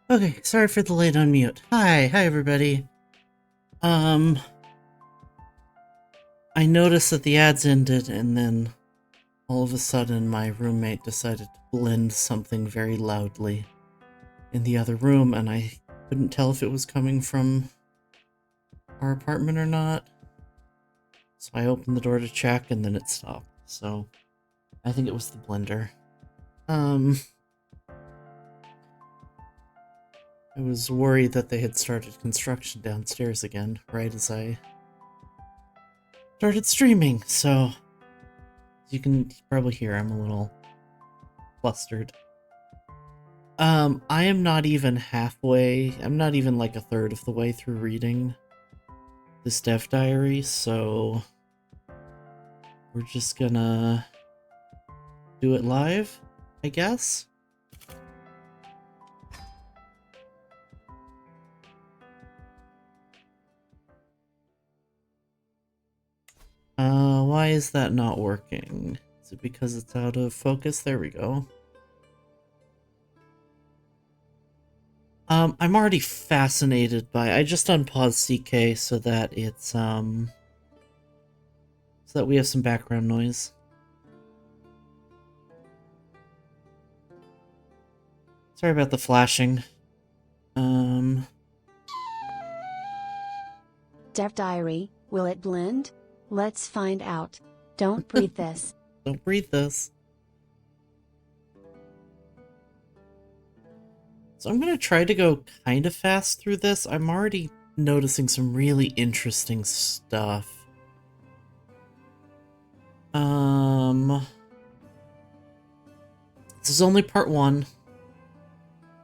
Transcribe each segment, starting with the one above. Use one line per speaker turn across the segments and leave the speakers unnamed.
Okay, sorry for the late unmute. Hi everybody. I noticed that the ads ended and then all of a sudden my roommate decided to blend something very loudly in the other room and I couldn't tell if it was coming from our apartment or not. So I opened the door to check and then it stopped. So I think it was the blender. I was worried that they had started construction downstairs again, right as I started streaming, so you can probably hear I'm a little flustered. I am not even halfway, I'm not even like a third of the way through reading this dev diary, so we're just gonna do it live, I guess? Why is that not working? Is it because it's out of focus? There we go. I'm already fascinated by, I just unpaused CK so that it's, so that we have some background noise. Sorry about the flashing.
Dev diary, will it blend? Let's find out. Don't breathe this.
Don't breathe this. So I'm gonna try to go kind of fast through this. I'm already noticing some really interesting stuff. This is only part 1.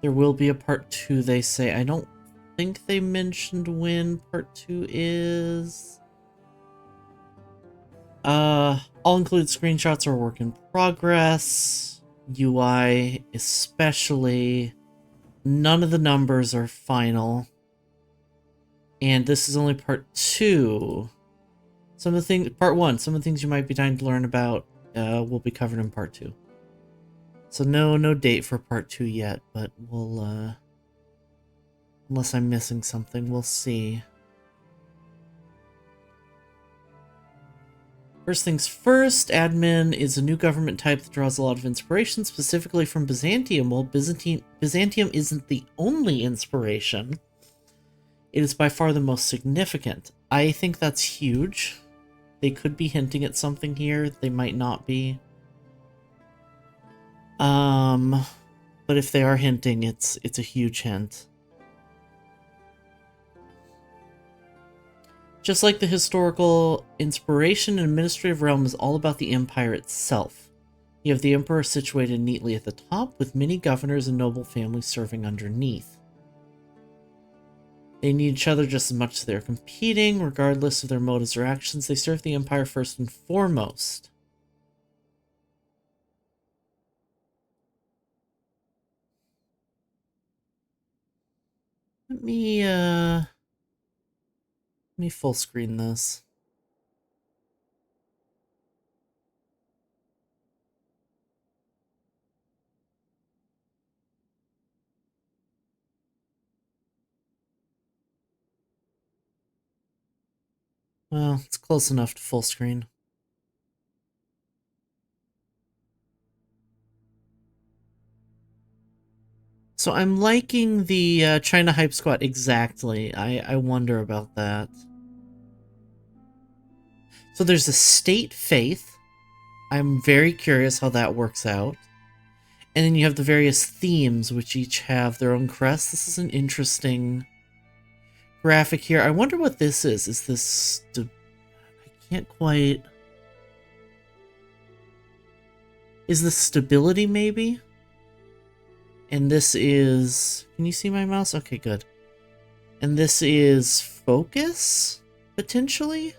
There will be a part 2, they say. I don't think they mentioned when part 2 is. All included screenshots are work in progress. UI especially. None of the numbers are final. And this is only part 2. Some of the things, part 1, some of the things you might be dying to learn about will be covered in part 2. So no date for part 2 yet, but we'll, unless I'm missing something, we'll see. First things first, admin is a new government type that draws a lot of inspiration, specifically from Byzantium. Well, Byzantium isn't the only inspiration. It is by far the most significant. I think that's huge. They could be hinting at something here. They might not be. But if they are hinting, it's a huge hint. Just like the historical inspiration, an administrative realm is all about the empire itself. You have the emperor situated neatly at the top, with many governors and noble families serving underneath. They need each other just as much as they're competing, regardless of their motives or actions. They serve the empire first and foremost. Let me full screen this. Well, it's close enough to full screen. So I'm liking the China Hype Squad exactly. I wonder about that. So there's a state faith. I'm very curious how that works out. And then you have the various themes, which each have their own crests. This is an interesting graphic here. I wonder what this is. Is this... I can't quite... Is this stability, maybe? And this is... Can you see my mouse? Okay, good. And this is focus, potentially?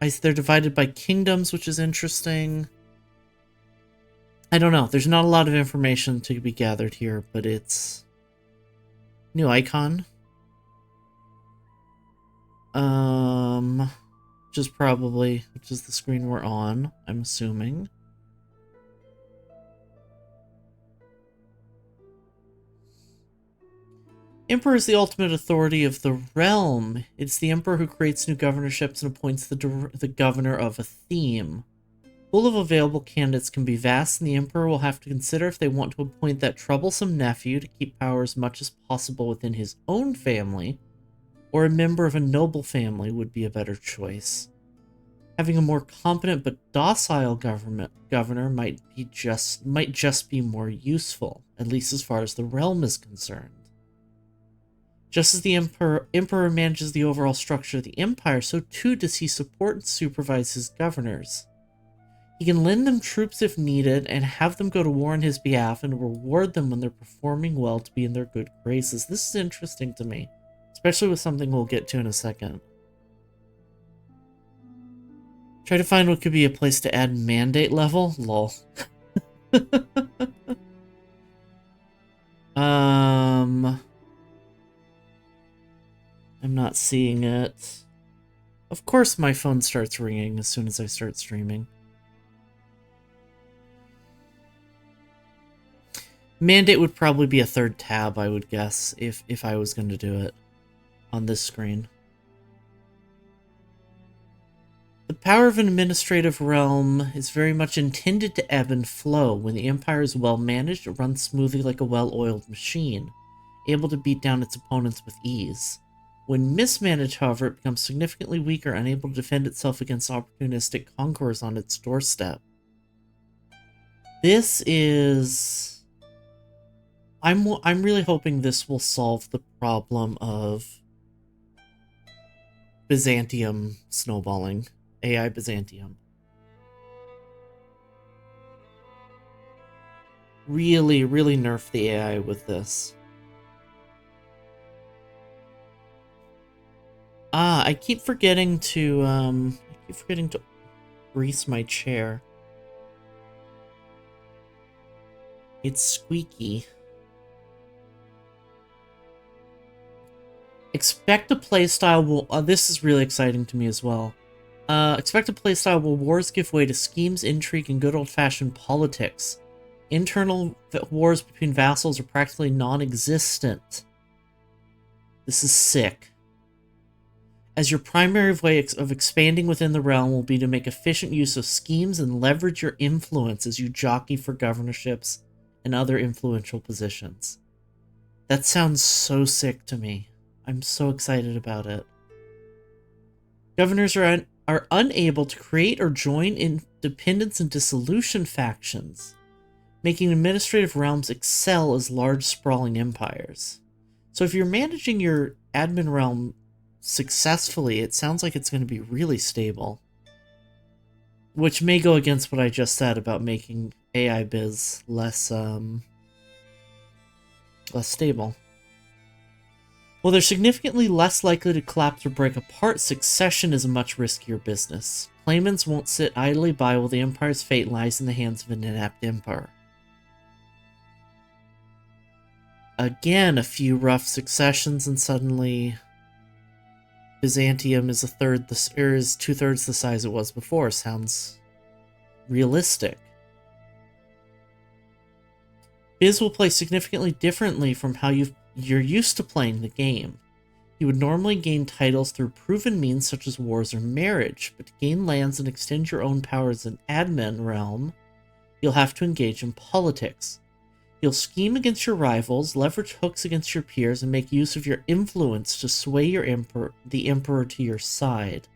They're divided by kingdoms, which is interesting. I don't know. There's not a lot of information to be gathered here, but it's... New icon. Which is the screen we're on, I'm assuming. Emperor is the ultimate authority of the realm. It's the emperor who creates new governorships and appoints the governor of a theme. Pool of available candidates can be vast, and the emperor will have to consider if they want to appoint that troublesome nephew to keep power as much as possible within his own family, or a member of a noble family would be a better choice. Having a more competent but docile governor might just be more useful, at least as far as the realm is concerned. Just as the emperor manages the overall structure of the empire, so too does he support and supervise his governors. He can lend them troops if needed and have them go to war on his behalf and reward them when they're performing well to be in their good graces. This is interesting to me, especially with something we'll get to in a second. Try to find what could be a place to add mandate level? Lol. I'm not seeing it. Of course my phone starts ringing as soon as I start streaming. Mandate would probably be a third tab, I would guess, if I was going to do it on this screen. The power of an administrative realm is very much intended to ebb and flow. When the empire is well managed, it runs smoothly like a well-oiled machine, able to beat down its opponents with ease. When mismanaged, however, it becomes significantly weaker, unable to defend itself against opportunistic conquerors on its doorstep. This is... I'm really hoping this will solve the problem of Byzantium snowballing. AI Byzantium. Really, really nerf the AI with this. I keep forgetting to grease my chair. It's squeaky. Expect a playstyle will... this is really exciting to me as well. Expect a playstyle where wars give way to schemes, intrigue, and good old-fashioned politics. Internal wars between vassals are practically non-existent. This is sick. As your primary way of expanding within the realm will be to make efficient use of schemes and leverage your influence as you jockey for governorships and other influential positions. That sounds so sick to me. I'm so excited about it. Governors are unable to create or join independence and dissolution factions, making administrative realms excel as large, sprawling empires. So if you're managing your admin realm successfully, it sounds like it's going to be really stable. Which may go against what I just said about making AI Biz less stable. While they're significantly less likely to collapse or break apart, succession is a much riskier business. Claimants won't sit idly by while the empire's fate lies in the hands of an inept emperor. Again, a few rough successions and suddenly Byzantium is two-thirds the size it was before. Sounds realistic. Biz will play significantly differently from how you're used to playing the game. You would normally gain titles through proven means such as wars or marriage, but to gain lands and extend your own power as an admin realm, you'll have to engage in politics. You'll scheme against your rivals, leverage hooks against your peers, and make use of your influence to sway the emperor to your side.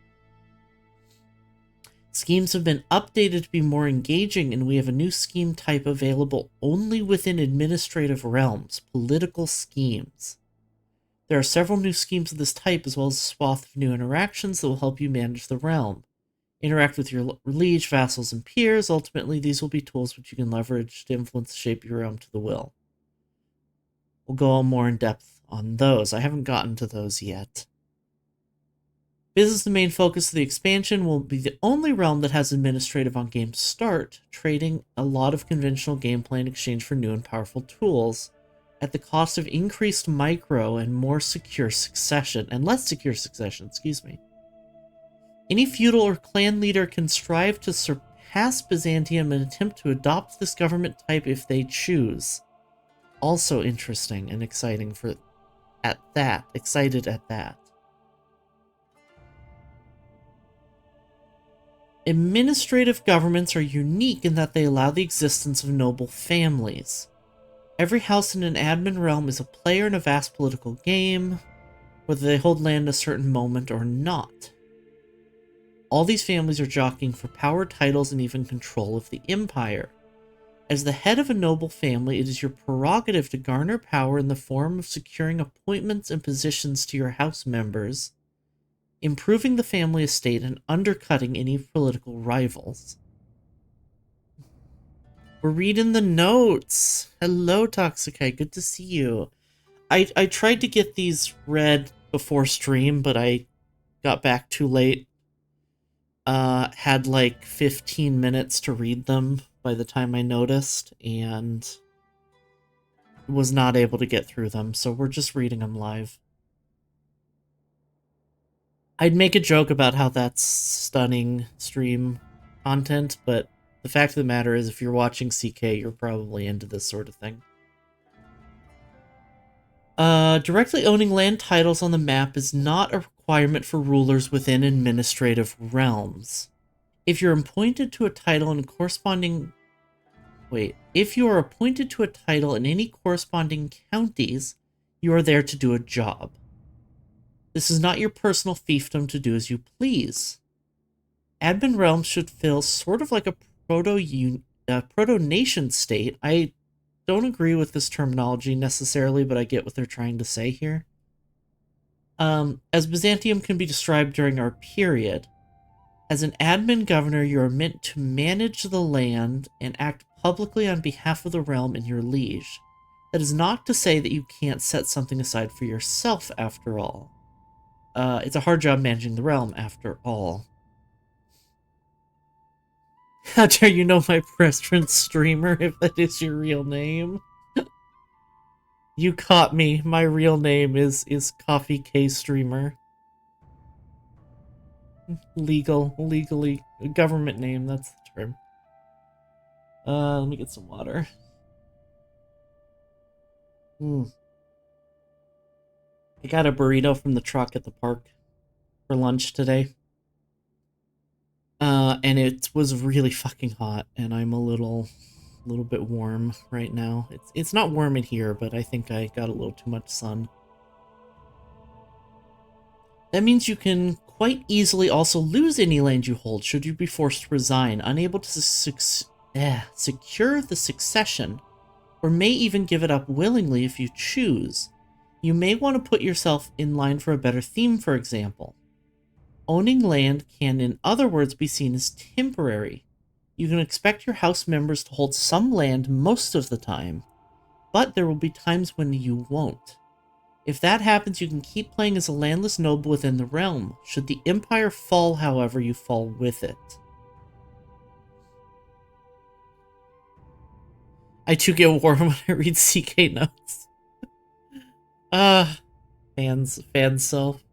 Schemes have been updated to be more engaging, and we have a new scheme type available only within administrative realms, political schemes. There are several new schemes of this type, as well as a swath of new interactions that will help you manage the realm. Interact with your liege, vassals, and peers. Ultimately, these will be tools which you can leverage to influence and shape your realm to the will. We'll go more in depth on those. I haven't gotten to those yet. Biz is the main focus of the expansion, will be the only realm that has administrative on game start, trading a lot of conventional gameplay in exchange for new and powerful tools, at the cost of increased micro and less secure succession, excuse me. Any feudal or clan leader can strive to surpass Byzantium and attempt to adopt this government type if they choose. Also interesting and exciting for at that, excited at that. Administrative governments are unique in that they allow the existence of noble families. Every house in an admin realm is a player in a vast political game, whether they hold land at a certain moment or not. All these families are jockeying for power, titles, and even control of the empire. As the head of a noble family, it is your prerogative to garner power in the form of securing appointments and positions to your house members, improving the family estate, and undercutting any political rivals. We're reading the notes. Hello, Toxikai. Good to see you. I tried to get these read before stream, but I got back too late. Had like 15 minutes to read them by the time I noticed, and was not able to get through them, so we're just reading them live. I'd make a joke about how that's stunning stream content, but the fact of the matter is, if you're watching CK, you're probably into this sort of thing. Directly owning land titles on the map is not a requirement for rulers within administrative realms. If you're appointed to a title in corresponding... If you are appointed to a title in any corresponding counties, you are there to do a job. This is not your personal fiefdom to do as you please. Admin realms should feel sort of like a proto-nation state. I don't agree with this terminology necessarily, but I get what they're trying to say here. As Byzantium can be described during our period, as an admin governor, you are meant to manage the land and act publicly on behalf of the realm and your liege. That is not to say that you can't set something aside for yourself, after all. It's a hard job managing the realm, after all. How dare you know my preference, streamer, if that is your real name? You caught me. My real name is Coffee K Streamer. Legally, government name, that's the term. Let me get some water. I got a burrito from the truck at the park for lunch today. And it was really fucking hot, and I'm a little bit warm right now. It's not warm in here, but I think I got a little too much sun. That means you can quite easily also lose any land you hold should you be forced to resign, unable to secure the succession, or may even give it up willingly if you choose. You may want to put yourself in line for a better theme, for example. Owning land can, in other words, be seen as temporary. You can expect your house members to hold some land most of the time, but there will be times when you won't. If that happens, you can keep playing as a landless noble within the realm. Should the empire fall, however, you fall with it. I too get warm when I read CK notes. Fan self.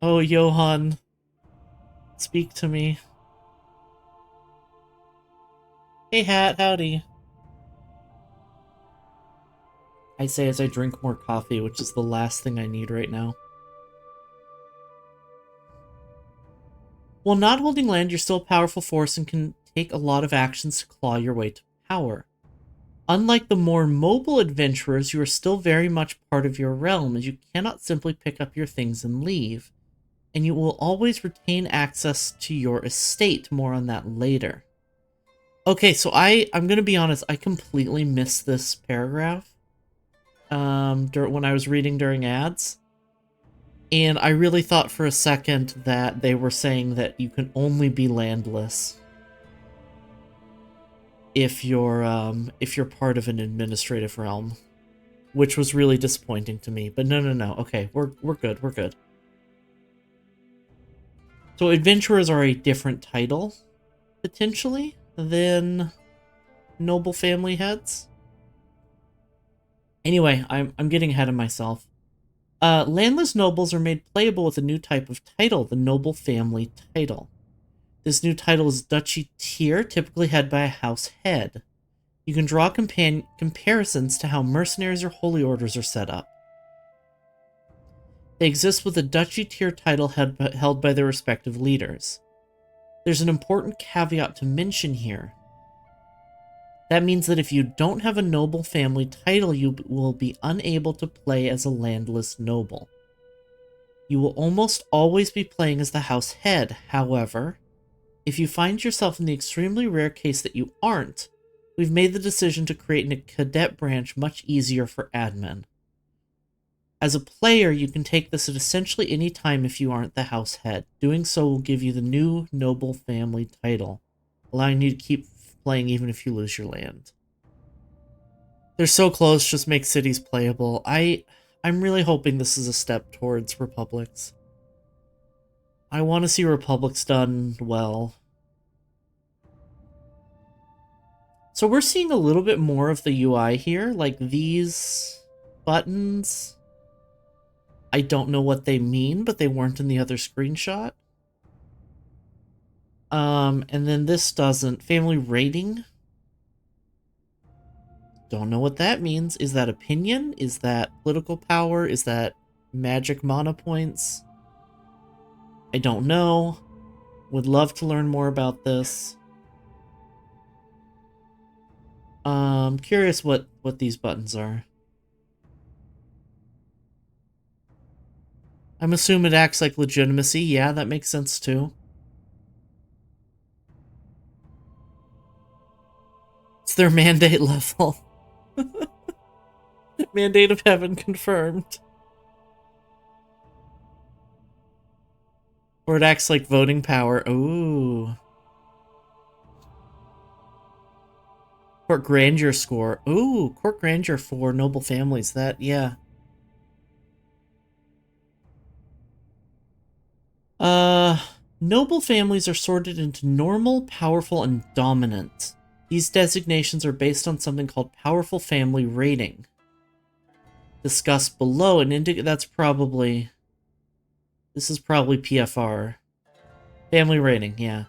Oh, Johan. Speak to me. Hey, Hat, howdy. I say as I drink more coffee, which is the last thing I need right now. While not holding land, you're still a powerful force and can take a lot of actions to claw your way to power. Unlike the more mobile adventurers, you are still very much part of your realm, as you cannot simply pick up your things and leave. And you will always retain access to your estate. More on that later. Okay, so I'm gonna be honest, I completely missed this paragraph when I was reading during ads. And I really thought for a second that they were saying that you can only be landless if you're part of an administrative realm, which was really disappointing to me. But no. Okay, we're good. So adventurers are a different title, potentially, than noble family heads. Anyway, I'm getting ahead of myself. Landless nobles are made playable with a new type of title, the noble family title. This new title is duchy tier, typically held by a house head. You can draw comparisons to how mercenaries or holy orders are set up. They exist with a duchy tier title held by their respective leaders. There's an important caveat to mention here. That means that if you don't have a noble family title, you will be unable to play as a landless noble. You will almost always be playing as the house head. However, if you find yourself in the extremely rare case that you aren't, we've made the decision to create a cadet branch much easier for admin. As a player, you can take this at essentially any time if you aren't the house head. Doing so will give you the new noble family title, allowing you to keep playing even if you lose your land. They're so close, just make cities playable. I'm really hoping this is a step towards republics. I want to see republics done well. So we're seeing a little bit more of the UI here, like these buttons. I don't know what they mean, but they weren't in the other screenshot. And then this doesn't. Family rating. Don't know what that means. Is that opinion? Is that political power? Is that magic mana points? I don't know. Would love to learn more about this. Curious what these buttons are. I'm assuming it acts like legitimacy. Yeah, that makes sense too. It's their mandate level. Mandate of heaven confirmed. Or it acts like voting power. Ooh. Court grandeur score. Ooh, court grandeur for noble families. That, yeah. Noble families are sorted into normal, powerful, and dominant. These designations are based on something called powerful family rating. Discussed below, and that's probably... This is probably PFR. Family rating, yeah.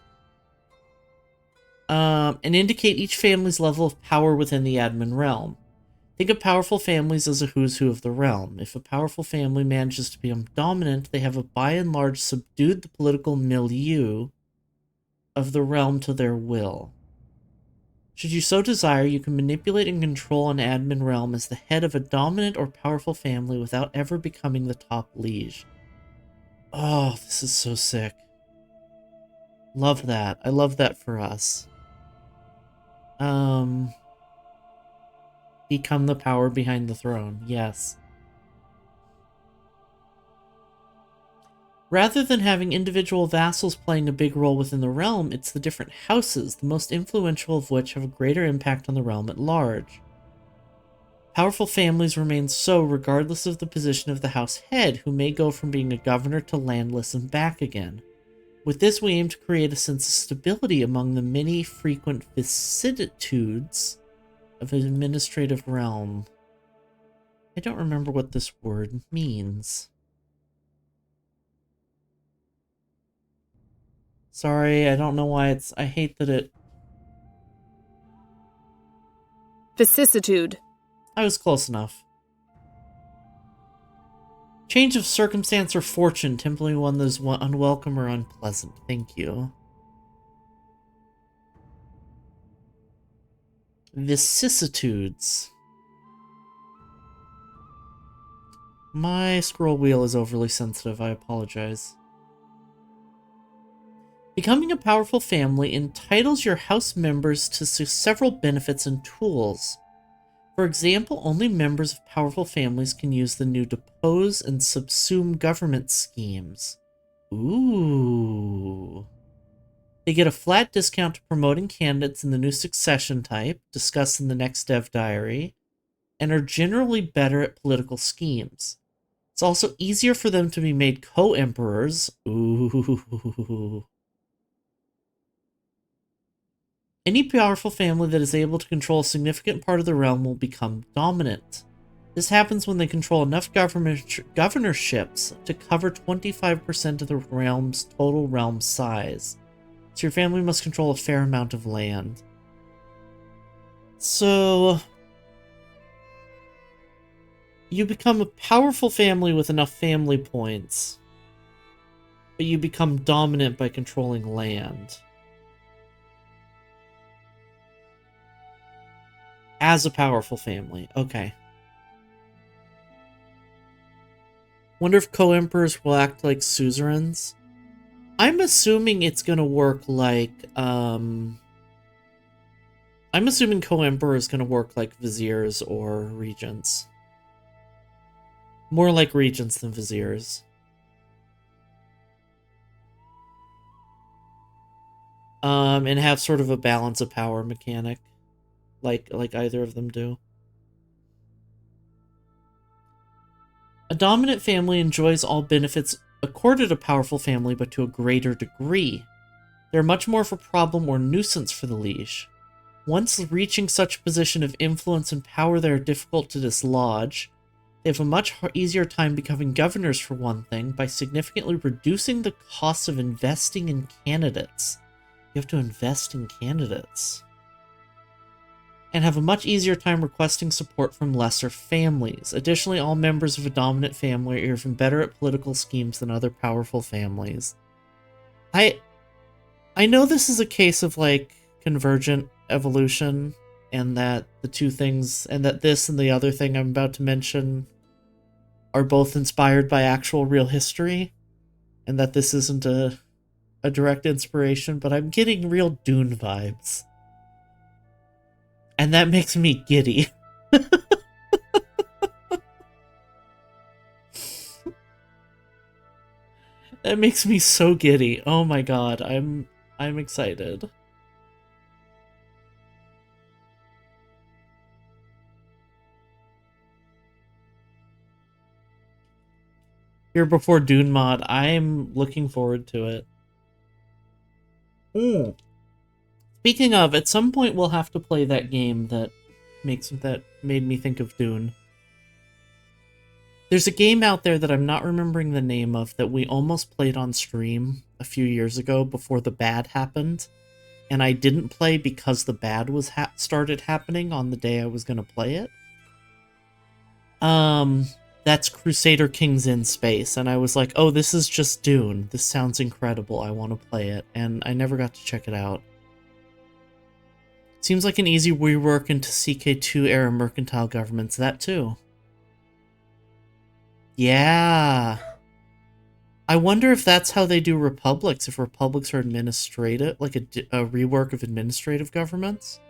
And indicate each family's level of power within the admin realm. Think of powerful families as a who's who of the realm. If a powerful family manages to become dominant, they have by and large subdued the political milieu of the realm to their will. Should you so desire, you can manipulate and control an admin realm as the head of a dominant or powerful family without ever becoming the top liege. Oh, this is so sick. Love that. I love that for us. Become the power behind the throne. Yes. Rather than having individual vassals playing a big role within the realm, it's the different houses, the most influential of which have a greater impact on the realm at large. Powerful families remain so regardless of the position of the house head, who may go from being a governor to landless and back again. With this, we aim to create a sense of stability among the many frequent vicissitudes of an administrative realm. I don't remember what this word means. Sorry, I don't know why it's... I hate that it...
Vicissitude.
I was close enough. Change of circumstance or fortune, typically one that is unwelcome or unpleasant. Thank you. Vicissitudes. My scroll wheel is overly sensitive, I apologize. Becoming a powerful family entitles your house members to several benefits and tools. For example, only members of powerful families can use the new depose and subsume government schemes. Ooh. They get a flat discount to promoting candidates in the new succession type, discussed in the next dev diary, and are generally better at political schemes. It's also easier for them to be made co-emperors. Ooh. Any powerful family that is able to control a significant part of the realm will become dominant. This happens when they control enough governorships to cover 25% of the realm's total realm size. So your family must control a fair amount of land. So you become a powerful family with enough family points, but you become dominant by controlling land. As a powerful family. Okay. Wonder if co-emperors will act like suzerains. I'm assuming it's gonna work like, I'm assuming co-emperor is gonna work like viziers or regents. More like regents than viziers. And have sort of a balance of power mechanic, like either of them do. A dominant family enjoys all benefits accorded a powerful family, but to a greater degree. They are much more of a problem or nuisance for the liege. Once reaching such a position of influence and power, they are difficult to dislodge. They have a much easier time becoming governors, for one thing, by significantly reducing the cost of investing in candidates. You have to invest in candidates. And have a much easier time requesting support from lesser families. Additionally, all members of a dominant family are even better at political schemes than other powerful families. I know this is a case of, like, convergent evolution, and that the two things, and that this and the other thing I'm about to mention are both inspired by actual real history, and that this isn't a direct inspiration, but I'm getting real Dune vibes. And that makes me giddy. That makes me so giddy. Oh my god, I'm excited. Here before Dune mod, I'm looking forward to it. Speaking of, at some point we'll have to play that game that made me think of Dune. There's a game out there that I'm not remembering the name of that we almost played on stream a few years ago before the bad happened, and I didn't play because the bad was started happening on the day I was going to play it. That's Crusader Kings in Space, and I was like, oh, this is just Dune. This sounds incredible. I want to play it, and I never got to check it out. Seems like an easy rework into CK2 era mercantile governments, that too. Yeah. I wonder if that's how they do republics, if republics are administrative, like a rework of administrative governments.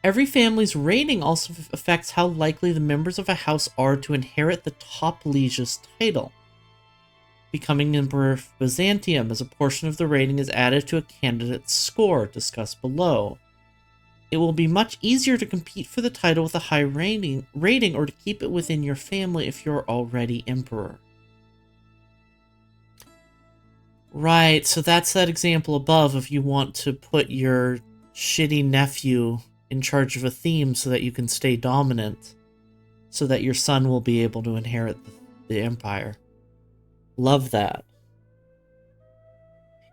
Every family's rating also affects how likely the members of a house are to inherit the top liege's title. Becoming Emperor of Byzantium, as a portion of the rating is added to a candidate's score, discussed below. It will be much easier to compete for the title with a high rating or to keep it within your family if you're already emperor. Right, so that's that example above if you want to put your shitty nephew in charge of a theme so that you can stay dominant, so that your son will be able to inherit the empire. Love that.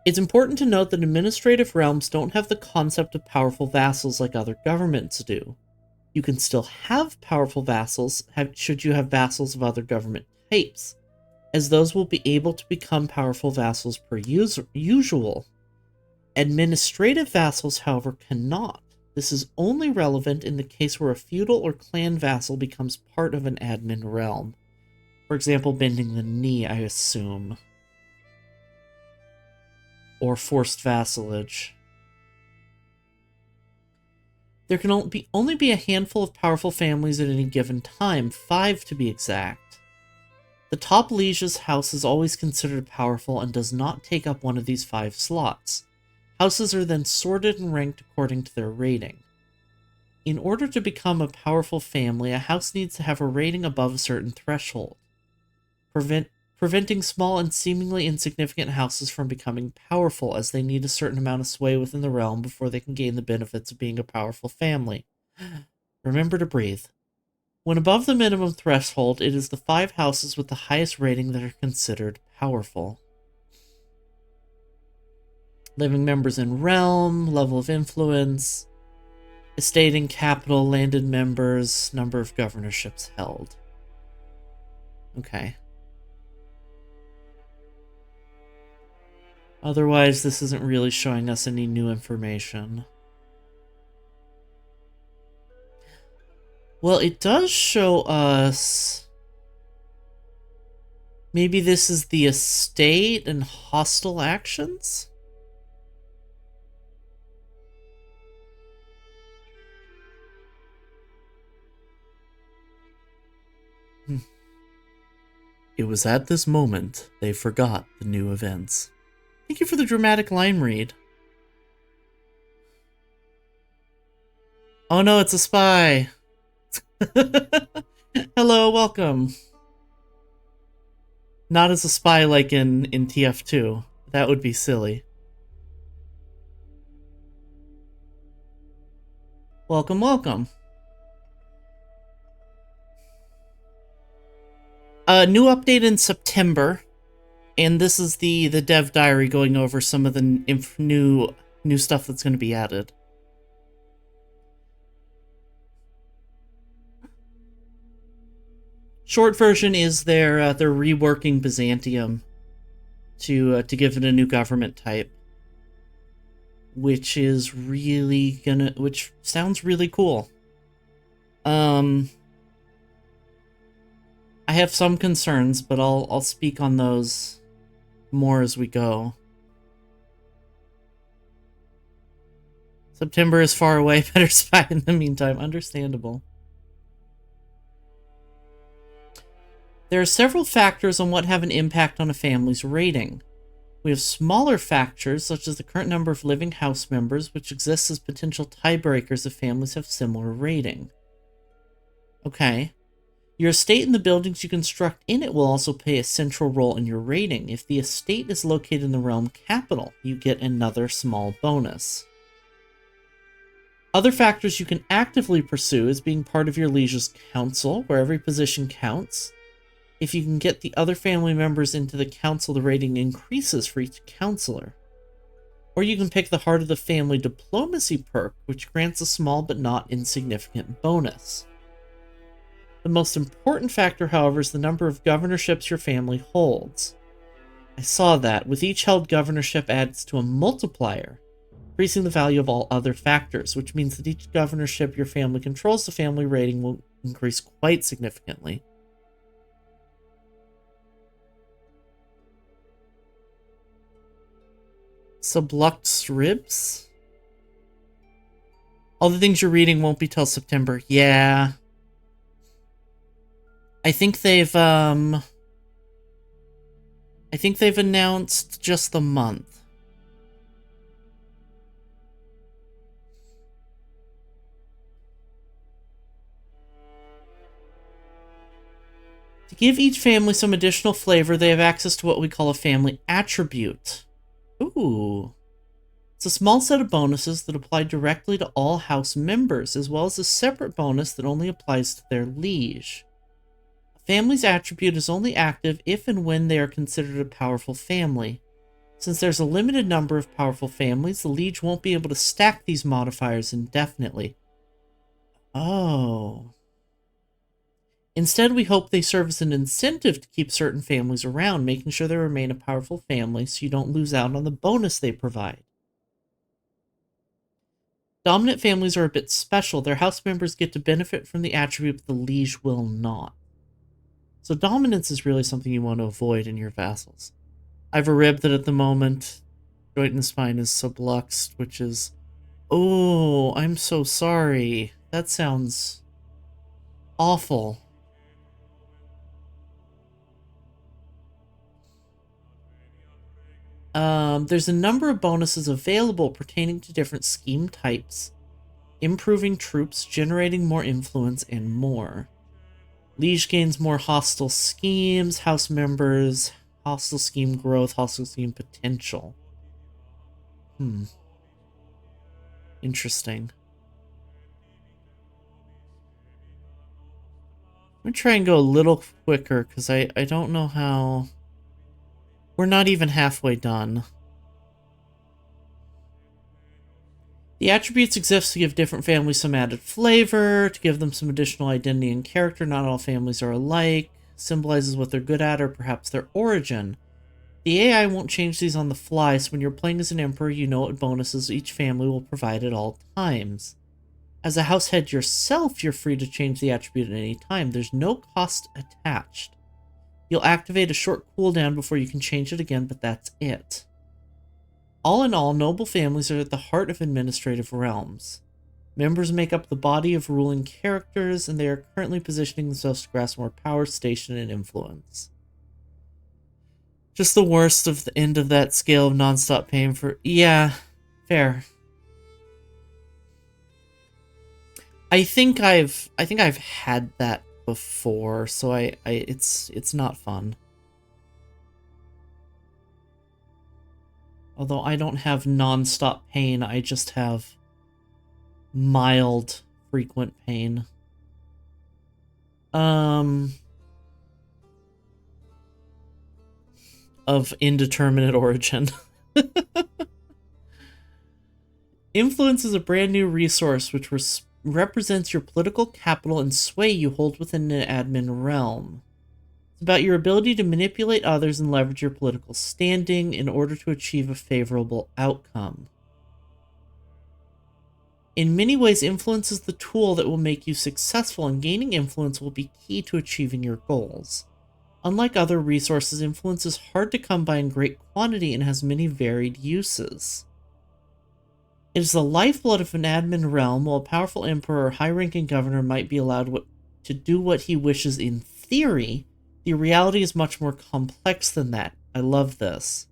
It's important to note that administrative realms don't have the concept of powerful vassals like other governments do. You can still have powerful vassals should you have vassals of other government types, as those will be able to become powerful vassals per usual. Administrative vassals, however, cannot. This is only relevant in the case where a feudal or clan vassal becomes part of an admin realm. For example, bending the knee, I assume. Or forced vassalage. There can only be a handful of powerful families at any given time, 5 to be exact. The top liege's house is always considered powerful and does not take up one of these 5 slots. Houses are then sorted and ranked according to their rating. In order to become a powerful family, a house needs to have a rating above a certain threshold, preventing small and seemingly insignificant houses from becoming powerful, as they need a certain amount of sway within the realm before they can gain the benefits of being a powerful family. Remember to breathe. When above the minimum threshold, it is the 5 houses with the highest rating that are considered powerful. Living members in realm, level of influence, estate and capital, landed members, number of governorships held. Okay. Otherwise, this isn't really showing us any new information. Well, it does show us... Maybe this is the estate and hostile actions? It was at this moment they forgot the new events. Thank you for the dramatic line read. Oh no, it's a spy. Hello, welcome. Not as a spy like in TF2. That would be silly. Welcome, welcome. New update in September, and this is the dev diary going over some of the new stuff that's going to be added. Short version is they're reworking Byzantium to give it a new government type, which sounds really cool. I have some concerns, but I'll speak on those more as we go. September is far away, better spy in the meantime. Understandable. There are several factors on what have an impact on a family's rating. We have smaller factors, such as the current number of living house members, which exists as potential tiebreakers if families have similar rating. Okay. Your estate and the buildings you construct in it will also play a central role in your rating. If the estate is located in the realm capital, you get another small bonus. Other factors you can actively pursue is being part of your liege's council, where every position counts. If you can get the other family members into the council, the rating increases for each counselor. Or you can pick the Heart of the Family Diplomacy perk, which grants a small but not insignificant bonus. The most important factor, however, is the number of governorships your family holds. I saw that. With each held governorship adds to a multiplier, increasing the value of all other factors, which means that each governorship your family controls, the family rating will increase quite significantly. Sublux ribs? All the things you're reading won't be till September. Yeah. I think they've announced just the month. To give each family some additional flavor, they have access to what we call a family attribute. Ooh. It's a small set of bonuses that apply directly to all house members, as well as a separate bonus that only applies to their liege. A family's attribute is only active if and when they are considered a powerful family. Since there's a limited number of powerful families, the liege won't be able to stack these modifiers indefinitely. Oh. Instead, we hope they serve as an incentive to keep certain families around, making sure they remain a powerful family so you don't lose out on the bonus they provide. Dominant families are a bit special. Their house members get to benefit from the attribute, but the liege will not. So dominance is really something you want to avoid in your vassals. I have a rib that at the moment, joint and spine is subluxed, which is... Oh, I'm so sorry. That sounds awful. There's a number of bonuses available pertaining to different scheme types, improving troops, generating more influence, and more. Liege gains more hostile schemes, house members, hostile scheme growth, hostile scheme potential. Interesting. I'm gonna try and go a little quicker, because I don't know how... We're not even halfway done. The attributes exist to give different families some added flavor, to give them some additional identity and character. Not all families are alike. Symbolizes what they're good at or perhaps their origin. The AI won't change these on the fly, so when you're playing as an emperor, you know what bonuses each family will provide at all times. As a house head yourself, you're free to change the attribute at any time. There's no cost attached. You'll activate a short cooldown before you can change it again, but that's it. All in all, noble families are at the heart of administrative realms. Members make up the body of ruling characters, and they are currently positioning themselves to grasp more power, station, and influence. Just the worst of the end of that scale of non-stop pain for... Yeah, fair. I think I've had that before, so it's not fun. Although I don't have non-stop pain, I just have mild, frequent pain. Of indeterminate origin. Influence is a brand new resource which represents your political capital and sway you hold within the admin realm. It's about your ability to manipulate others and leverage your political standing in order to achieve a favorable outcome. In many ways, influence is the tool that will make you successful, and gaining influence will be key to achieving your goals. Unlike other resources, influence is hard to come by in great quantity and has many varied uses. It is the lifeblood of an admin realm. While a powerful emperor or high-ranking governor might be allowed to do what he wishes in theory, the reality is much more complex than that. I love this.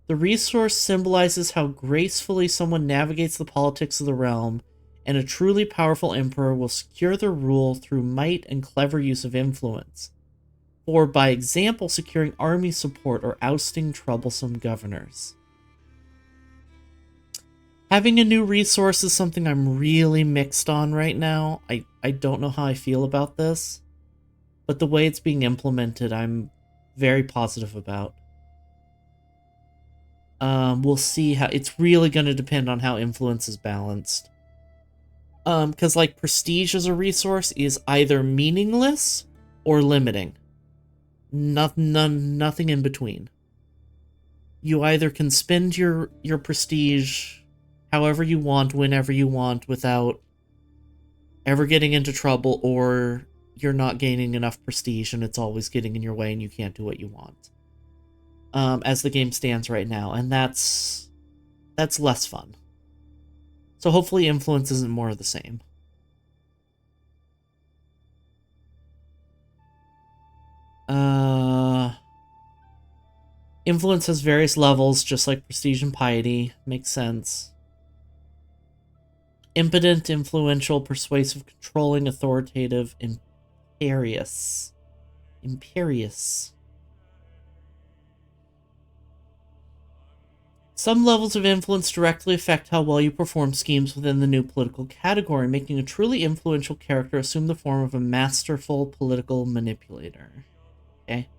The resource symbolizes how gracefully someone navigates the politics of the realm, and a truly powerful emperor will secure their rule through might and clever use of influence, or by example securing army support or ousting troublesome governors. Having a new resource is something I'm really mixed on right now. I don't know how I feel about this, but the way it's being implemented, I'm very positive about. We'll see how... It's really going to depend on how influence is balanced. Because, like, prestige as a resource is either meaningless or limiting. Nothing in between. You either can spend your prestige however you want, whenever you want, without ever getting into trouble, or you're not gaining enough prestige and it's always getting in your way and you can't do what you want. As the game stands right now, and that's less fun. So hopefully influence isn't more of the same. Influence has various levels, just like prestige and piety. Makes sense. Impotent, influential, persuasive, controlling, authoritative, imperious. Some levels of influence directly affect how well you perform schemes within the new political category, making a truly influential character assume the form of a masterful political manipulator. Okay.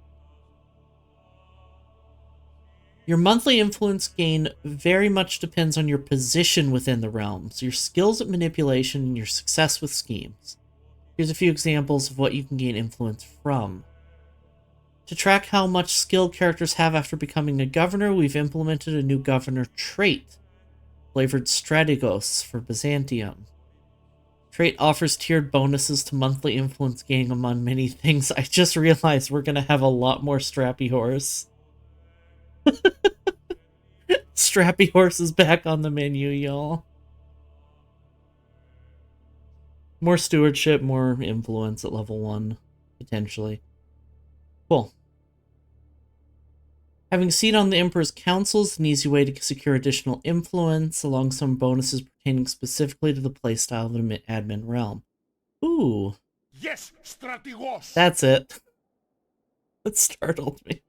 Your monthly influence gain very much depends on your position within the realms, your skills at manipulation, and your success with schemes. Here's a few examples of what you can gain influence from. To track how much skill characters have after becoming a governor, we've implemented a new governor trait, flavored Strategos for Byzantium. Trait offers tiered bonuses to monthly influence gain among many things. I just realized we're going to have a lot more Strappy Horse. Strappy Horse is back on the menu, y'all. More stewardship, more influence at level 1, potentially. Cool. Having a seat on the Emperor's Council is an easy way to secure additional influence, along some bonuses pertaining specifically to the playstyle of an admin realm. Ooh.
Yes, Strategos!
That's it. That startled me.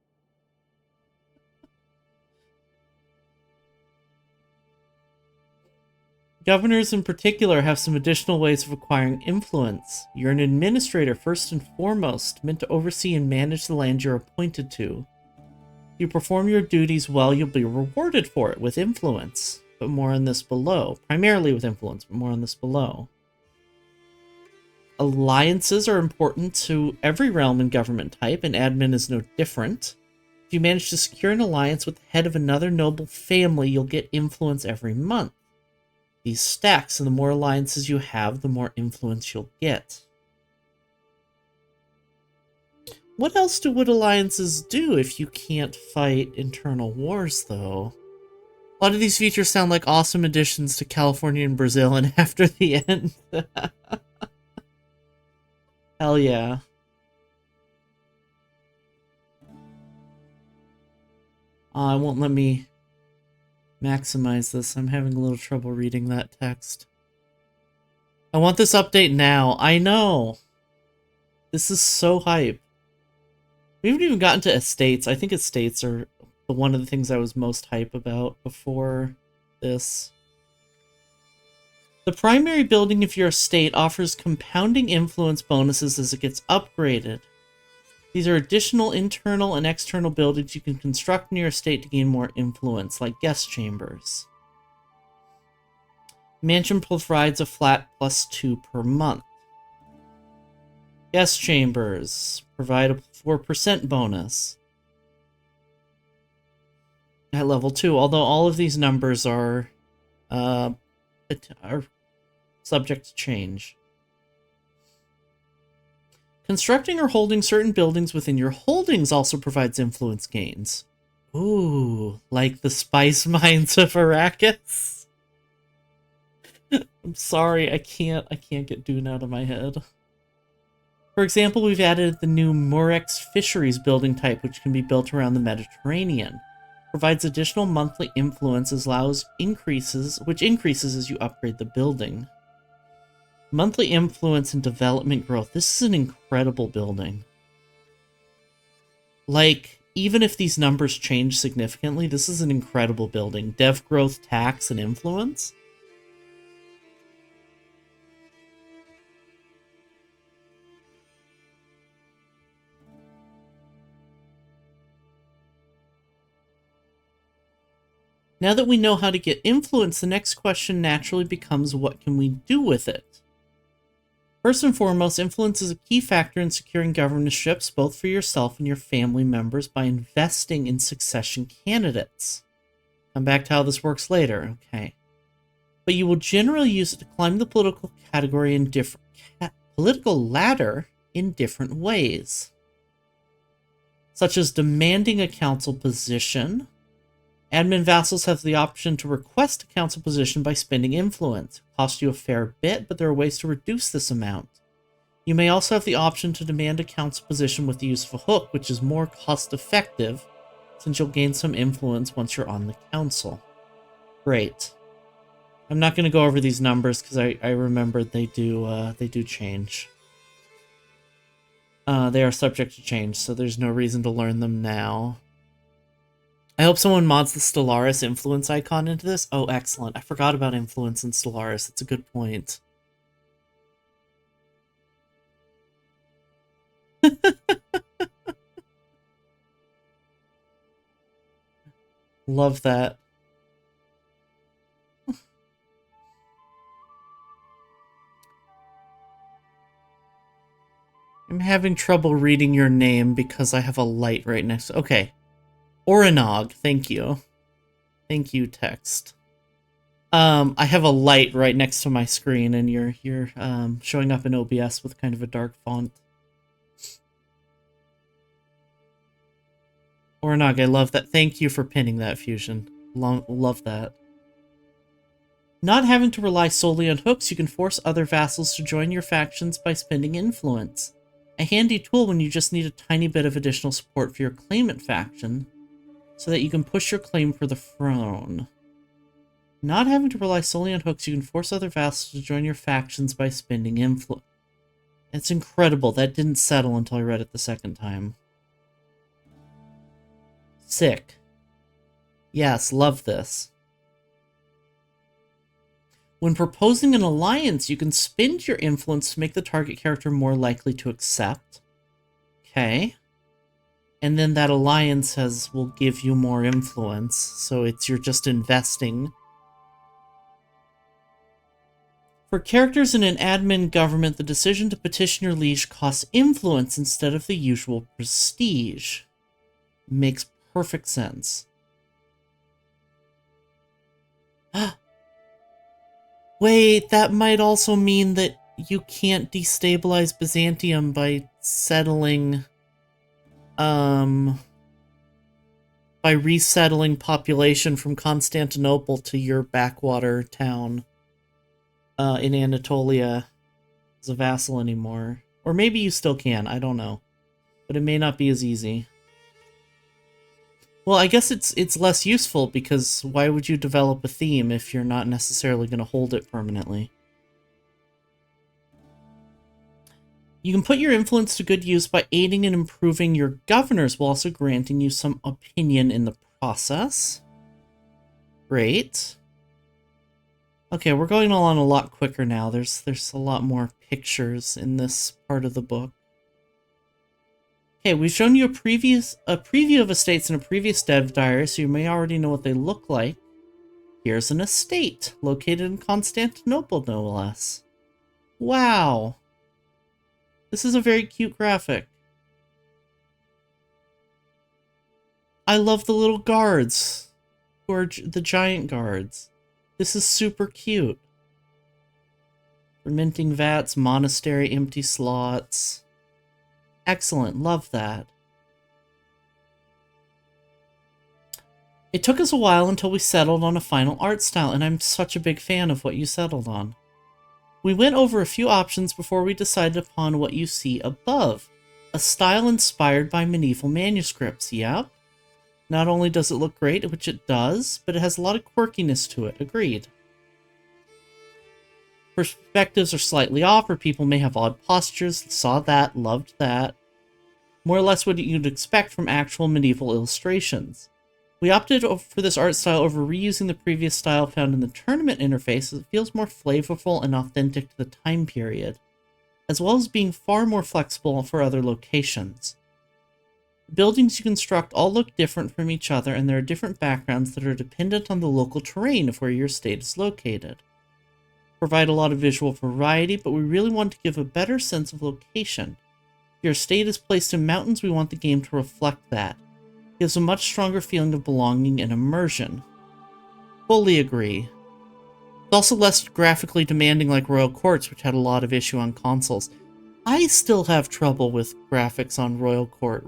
Governors in particular have some additional ways of acquiring influence. You're an administrator first and foremost, meant to oversee and manage the land you're appointed to. If you perform your duties well, you'll be rewarded for it with influence. but more on this below. Primarily with influence, but more on this below. Alliances are important to every realm and government type, and admin is no different. If you manage to secure an alliance with the head of another noble family, you'll get influence every month. These stacks, and the more alliances you have, the more influence you'll get. What else would alliances do if you can't fight internal wars, though? A lot of these features sound like awesome additions to California and Brazil, and after the end... Hell yeah. It won't let me maximize this. I'm having a little trouble reading that text. I want this update now. I know. This is so hype. We haven't even gotten to estates. I think estates are one of the things I was most hype about before this. The primary building of your estate offers compounding influence bonuses as it gets upgraded. These are additional internal and external buildings you can construct in your estate to gain more influence, like guest chambers. Mansion provides a flat +2 per month. Guest chambers provide a 4% bonus at level 2, although all of these numbers are subject to change. Constructing or holding certain buildings within your holdings also provides influence gains. Ooh, like the spice mines of Arrakis. I'm sorry, I can't get Dune out of my head. For example, we've added the new Murex Fisheries building type, which can be built around the Mediterranean. Provides additional monthly influence which increases as you upgrade the building. Monthly influence and development growth. This is an incredible building. Like, even if these numbers change significantly, this is an incredible building. Dev growth, tax, and influence. Now that we know how to get influence, the next question naturally becomes, what can we do with it? First and foremost, influence is a key factor in securing governorships, both for yourself and your family members, by investing in succession candidates. Come back to how this works later, okay. But you will generally use it to climb the political category in political ladder in different ways. Such as demanding a council position. Admin vassals have the option to request a council position by spending influence. It costs you a fair bit, but there are ways to reduce this amount. You may also have the option to demand a council position with the use of a hook, which is more cost-effective, since you'll gain some influence once you're on the council. Great. I'm not going to go over these numbers because I remembered they do change. They are subject to change, so there's no reason to learn them now. I hope someone mods the Stellaris influence icon into this. Oh, excellent. I forgot about influence in Stellaris. That's a good point. Love that. I'm having trouble reading your name because I have a light right next to... Okay. Oranog, thank you. Thank you, text. I have a light right next to my screen, and you're showing up in OBS with kind of a dark font. Oranog, I love that. Thank you for pinning that, Fusion. Love that. Not having to rely solely on hooks, you can force other vassals to join your factions by spending influence. A handy tool when you just need a tiny bit of additional support for your claimant faction, so that you can push your claim for the throne. Not having to rely solely on hooks, you can force other vassals to join your factions by spending influence. It's incredible. That didn't settle until I read it the second time. Sick. Yes, love this. When proposing an alliance, you can spend your influence to make the target character more likely to accept. Okay. And then that alliance will give you more influence, so you're just investing For characters in an admin government, the decision to petition your liege costs influence instead of the usual prestige. Makes perfect sense. Wait, that might also mean that you can't destabilize Byzantium by settling, by resettling population from Constantinople to your backwater town, in Anatolia as a vassal anymore. Or maybe you still can, I don't know. But it may not be as easy. Well, I guess it's less useful, because why would you develop a theme if you're not necessarily going to hold it permanently? You can put your influence to good use by aiding and improving your governors while also granting you some opinion in the process. Great. Okay, we're going along a lot quicker now. There's a lot more pictures in this part of the book. Okay, we've shown you a preview of estates in a previous dev diary, so you may already know what they look like. Here's an estate, located in Constantinople, no less. Wow. This is a very cute graphic. I love the little guards, who are the giant guards. This is super cute. Fermenting vats, monastery, empty slots. Excellent, love that. It took us a while until we settled on a final art style, and I'm such a big fan of what you settled on. We went over a few options before we decided upon what you see above. A style inspired by medieval manuscripts, yep. Not only does it look great, which it does, but it has a lot of quirkiness to it, agreed. Perspectives are slightly off, or people may have odd postures. Saw that, loved that. More or less what you'd expect from actual medieval illustrations. We opted for this art style over reusing the previous style found in the tournament interface, as it feels more flavorful and authentic to the time period, as well as being far more flexible for other locations. The buildings you construct all look different from each other, and there are different backgrounds that are dependent on the local terrain of where your estate is located. Provide a lot of visual variety, but we really want to give a better sense of location. If your estate is placed in mountains, we want the game to reflect that. It gives a much stronger feeling of belonging and immersion. Fully agree. It's also less graphically demanding like Royal Courts, which had a lot of issue on consoles. I still have trouble with graphics on Royal Court.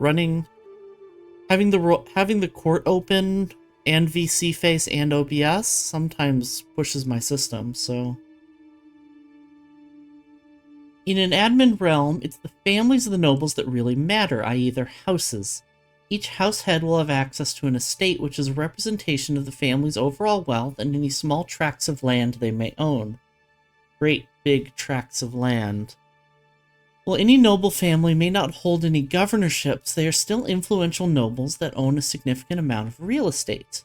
Having the court open and VC face and OBS sometimes pushes my system, so... In an admin realm, it's the families of the nobles that really matter, i.e. their houses. Each house head will have access to an estate, which is a representation of the family's overall wealth and any small tracts of land they may own. Great big tracts of land. While any noble family may not hold any governorships, they are still influential nobles that own a significant amount of real estate.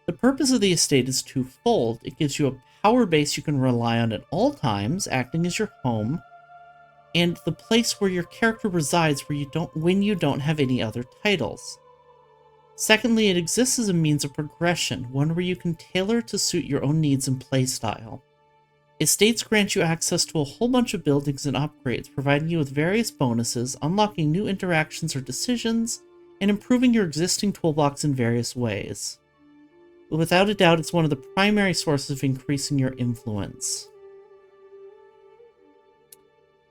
The purpose of the estate is twofold. It gives you a power base you can rely on at all times, acting as your home, and the place where your character resides when you don't have any other titles. Secondly, it exists as a means of progression, one where you can tailor to suit your own needs and playstyle. Estates grant you access to a whole bunch of buildings and upgrades, providing you with various bonuses, unlocking new interactions or decisions, and improving your existing toolbox in various ways. But without a doubt, it's one of the primary sources of increasing your influence.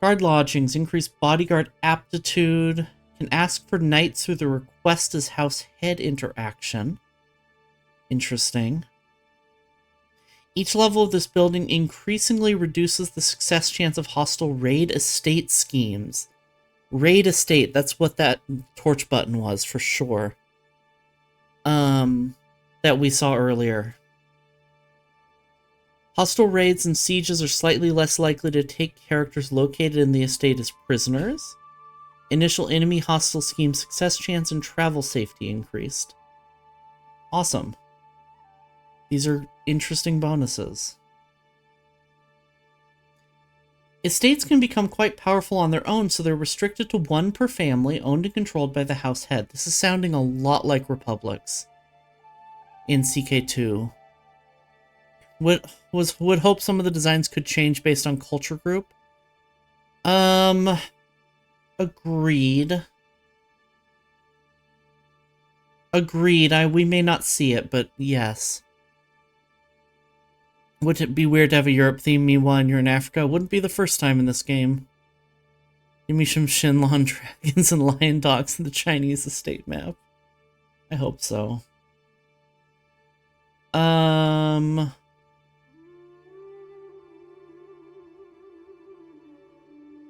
Guard lodgings, increase bodyguard aptitude, can ask for knights through the request as house head interaction. Interesting. Each level of this building increasingly reduces the success chance of hostile raid estate schemes. Raid estate, that's what that torch button was, for sure. That we saw earlier. Hostile raids and sieges are slightly less likely to take characters located in the estate as prisoners. Initial enemy hostile scheme success chance and travel safety increased. Awesome. These are interesting bonuses. Estates can become quite powerful on their own, so they're restricted to one per family, owned and controlled by the house head. This is sounding a lot like republics in CK2. Would hope some of the designs could change based on culture group. Agreed. Agreed. We may not see it, but yes. Would it be weird to have a Europe theme? Meanwhile, you're in Africa. Wouldn't be the first time in this game. Give me some Shenlong dragons and lion dogs in the Chinese estate map. I hope so.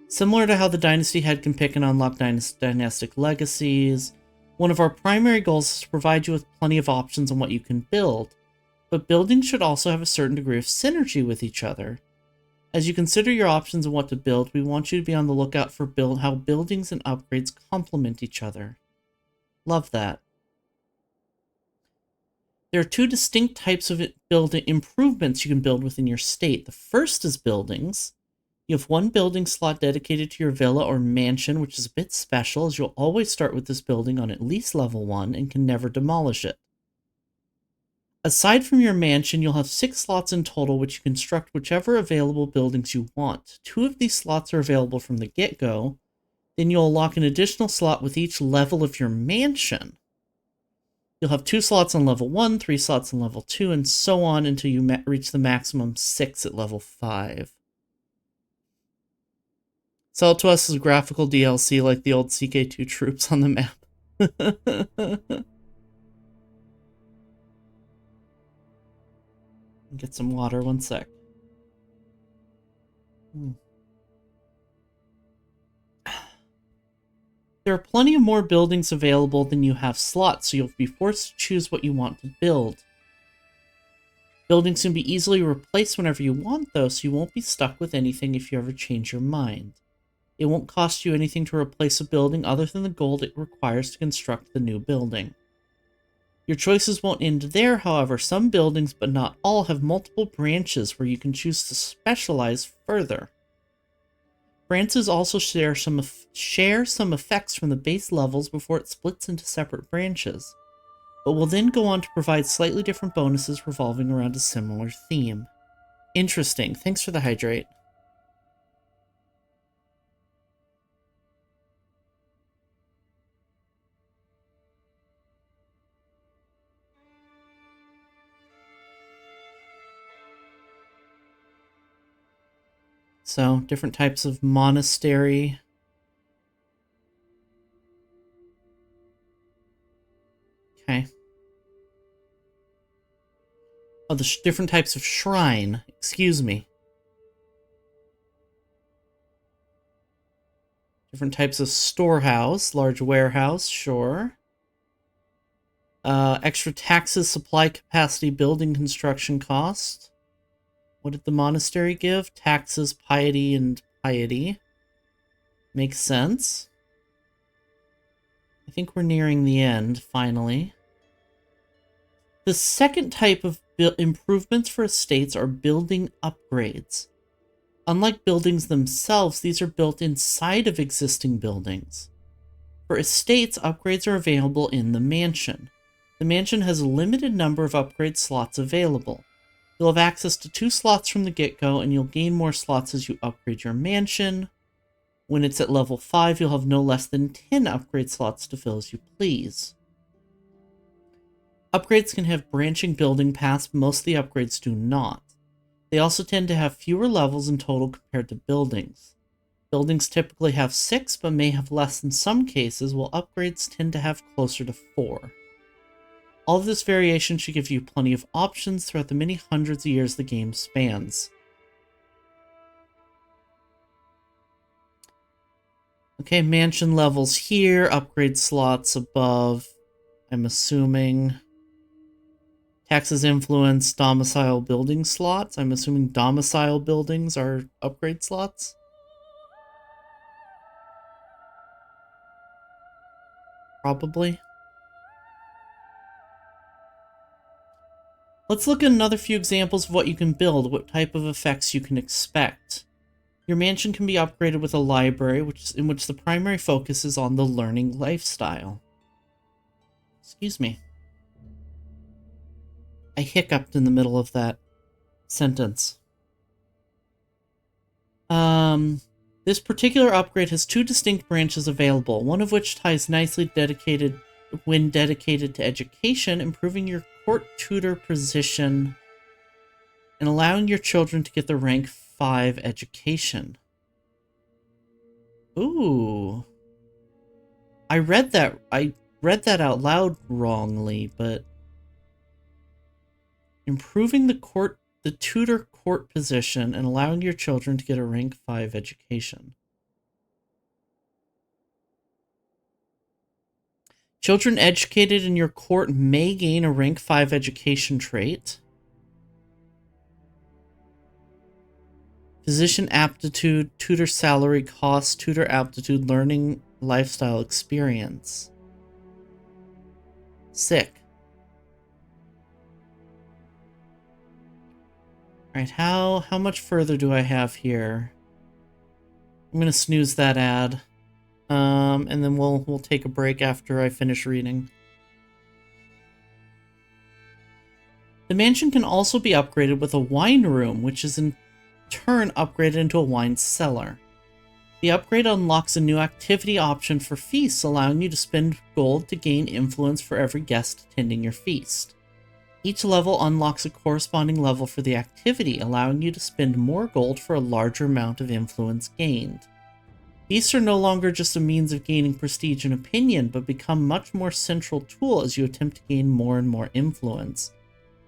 Similar to how the Dynasty Head can pick and unlock dynastic legacies, one of our primary goals is to provide you with plenty of options on what you can build, but buildings should also have a certain degree of synergy with each other. As you consider your options on what to build, we want you to be on the lookout for how buildings and upgrades complement each other. Love that. There are two distinct types of building improvements you can build within your state. The first is buildings. You have one building slot dedicated to your villa or mansion, which is a bit special, as you'll always start with this building on at least level 1 and can never demolish it. Aside from your mansion, you'll have 6 slots in total, which you construct whichever available buildings you want. 2 of these slots are available from the get-go. Then you'll unlock an additional slot with each level of your mansion. You'll have 2 slots on level 1, 3 slots on level 2, and so on until you reach the maximum 6 at level 5. Sell it to us as a graphical DLC like the old CK2 troops on the map. Get some water, one sec. There are plenty of more buildings available than you have slots, so you'll be forced to choose what you want to build. Buildings can be easily replaced whenever you want, though, so you won't be stuck with anything if you ever change your mind. It won't cost you anything to replace a building other than the gold it requires to construct the new building. Your choices won't end there, however. Some buildings, but not all, have multiple branches where you can choose to specialize further. Branches also share some effects from the base levels before it splits into separate branches, but will then go on to provide slightly different bonuses revolving around a similar theme. Interesting. Thanks for the hydrate. So, different types of monastery. Okay. Oh, the different types of shrine. Excuse me. Different types of storehouse. Large warehouse, sure. Extra taxes, supply capacity, building construction cost. What did the monastery give? Taxes, piety, and piety. Makes sense. I think we're nearing the end, finally. The second type of improvements for estates are building upgrades. Unlike buildings themselves, these are built inside of existing buildings. For estates, upgrades are available in the mansion. The mansion has a limited number of upgrade slots available. You'll have access to 2 slots from the get-go, and you'll gain more slots as you upgrade your mansion. When it's at level 5, you'll have no less than 10 upgrade slots to fill as you please. Upgrades can have branching building paths, but most of the upgrades do not. They also tend to have fewer levels in total compared to buildings. Buildings typically have 6, but may have less in some cases, while upgrades tend to have closer to 4. All of this variation should give you plenty of options throughout the many hundreds of years the game spans. Okay, mansion levels here, upgrade slots above, I'm assuming. Taxes influence domicile building slots. I'm assuming domicile buildings are upgrade slots. Probably. Let's look at another few examples of what you can build, what type of effects you can expect. Your mansion can be upgraded with a library, in which the primary focus is on the learning lifestyle. Excuse me. I hiccuped in the middle of that. Sentence. This particular upgrade has two distinct branches available, one of which ties nicely dedicated to education, improving your court tutor position and allowing your children to get the rank 5 education. Ooh. I read that out loud wrongly, but improving the tutor court position and allowing your children to get a rank 5 education. Children educated in your court may gain a rank 5 education trait. Physician aptitude, tutor salary cost, tutor aptitude, learning lifestyle experience. Sick. Alright, how much further do I have here? I'm gonna snooze that ad. And then we'll take a break after I finish reading. The mansion can also be upgraded with a wine room, which is in turn upgraded into a wine cellar. The upgrade unlocks a new activity option for feasts, allowing you to spend gold to gain influence for every guest attending your feast. Each level unlocks a corresponding level for the activity, allowing you to spend more gold for a larger amount of influence gained. Feasts are no longer just a means of gaining prestige and opinion, but become a much more central tool as you attempt to gain more and more influence.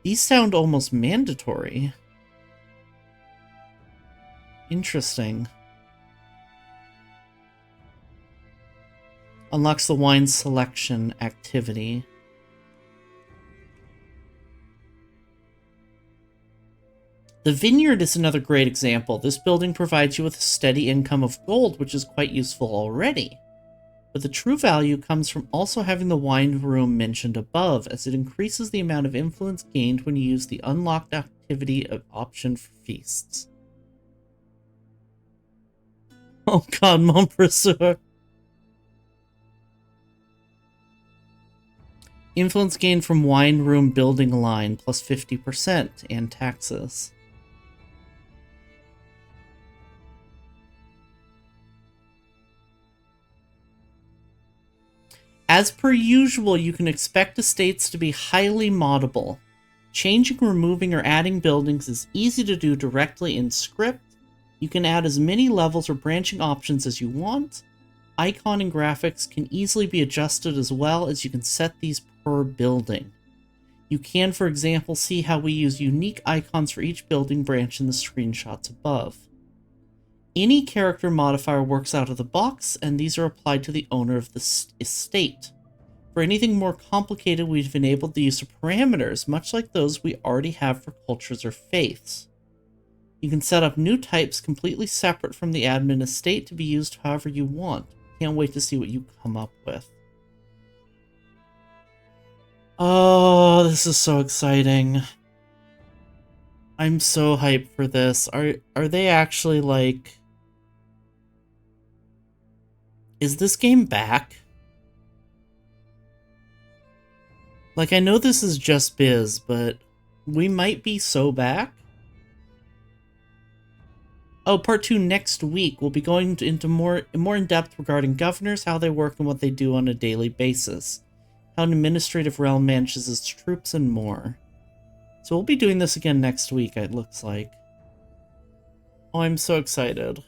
These sound almost mandatory. Interesting. Unlocks the wine selection activity. The vineyard is another great example. This building provides you with a steady income of gold, which is quite useful already. But the true value comes from also having the wine room mentioned above, as it increases the amount of influence gained when you use the unlocked activity option for feasts. Oh god, mon précieux. Influence gained from wine room building line, plus 50%, and taxes. As per usual, you can expect estates to be highly moddable. Changing, removing, or adding buildings is easy to do directly in script. You can add as many levels or branching options as you want. Icon and graphics can easily be adjusted as well, as you can set these per building. You can, for example, see how we use unique icons for each building branch in the screenshots above. Any character modifier works out of the box, and these are applied to the owner of the estate. For anything more complicated, we've enabled the use of parameters, much like those we already have for cultures or faiths. You can set up new types completely separate from the admin estate to be used however you want. Can't wait to see what you come up with. Oh, this is so exciting. I'm so hyped for this. Are they actually like... Is this game back? Like, I know this is just biz, but we might be so back. Oh, part 2 next week. We'll be going into more in depth regarding governors, how they work, and what they do on a daily basis. How an administrative realm manages its troops, and more. So we'll be doing this again next week, it looks like. Oh, I'm so excited.